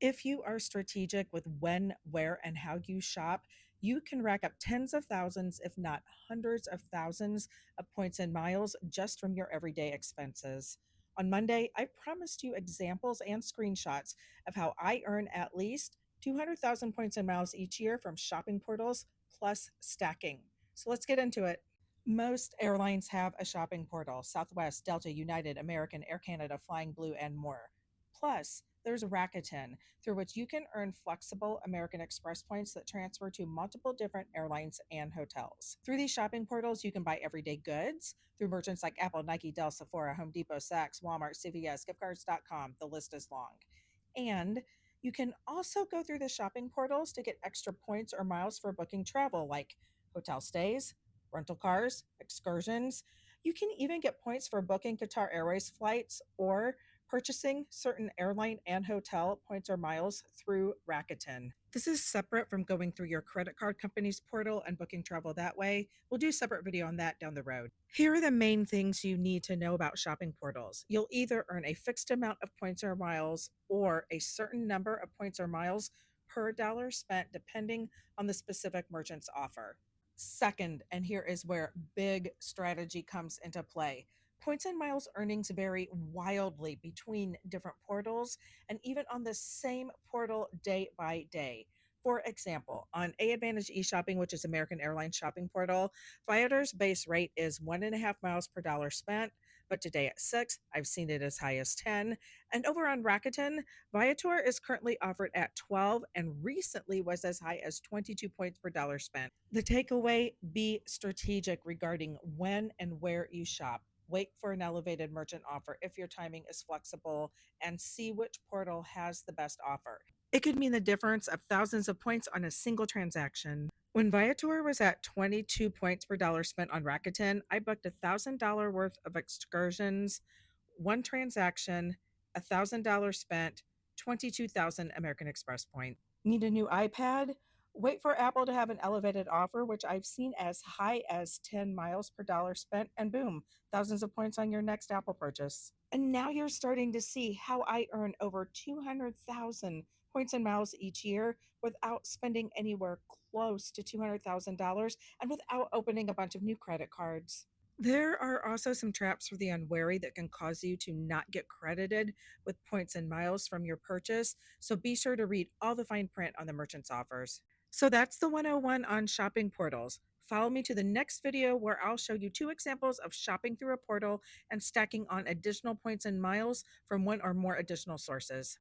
If you are strategic with when, where, and how you shop, you can rack up tens of thousands, if not hundreds of thousands, of points and miles just from your everyday expenses. On Monday, I promised you examples and screenshots of how I earn at least 200,000 points and miles each year from shopping portals plus stacking. So let's get into it. Most airlines have a shopping portal: Southwest, Delta, United, American, Air Canada, Flying Blue, and more. Plus, there's Rakuten, through which you can earn flexible American Express points that transfer to multiple different airlines and hotels. Through these shopping portals, you can buy everyday goods through merchants like Apple, Nike, Dell, Sephora, Home Depot, Saks, Walmart, CVS, giftcards.com. The list is long. And you can also go through the shopping portals to get extra points or miles for booking travel, like hotel stays, rental cars, excursions. You can even get points for booking Qatar Airways flights or purchasing certain airline and hotel points or miles through Rakuten. This is separate from going through your credit card company's portal and booking travel that way. We'll do a separate video on that down the road. Here are the main things you need to know about shopping portals. You'll either earn a fixed amount of points or miles or a certain number of points or miles per dollar spent, depending on the specific merchant's offer. Second, and here is where big strategy comes into play. Points and miles earnings vary wildly between different portals and even on the same portal day by day. For example, on A Advantage eShopping, which is American Airlines shopping portal, Viator's base rate is 1.5 miles per dollar spent, but today at 6, I've seen it as high as 10. And over on Rakuten, Viator is currently offered at 12 and recently was as high as 22 points per dollar spent. The takeaway: be strategic regarding when and where you shop. Wait for an elevated merchant offer if your timing is flexible, and see which portal has the best offer. It could mean the difference of thousands of points on a single transaction. When Viator was at 22 points per dollar spent on Rakuten, I booked $1,000 worth of excursions, one transaction, $1,000 spent, 22,000 American Express points. Need a new iPad? Wait for Apple to have an elevated offer, which I've seen as high as 10 miles per dollar spent, and boom, thousands of points on your next Apple purchase. And now you're starting to see how I earn over 200,000 points and miles each year without spending anywhere close to $200,000 and without opening a bunch of new credit cards. There are also some traps for the unwary that can cause you to not get credited with points and miles from your purchase, so be sure to read all the fine print on the merchant's offers. So that's the 101 on shopping portals. Follow me to the next video where I'll show you 2 examples of shopping through a portal and stacking on additional points and miles from one or more additional sources.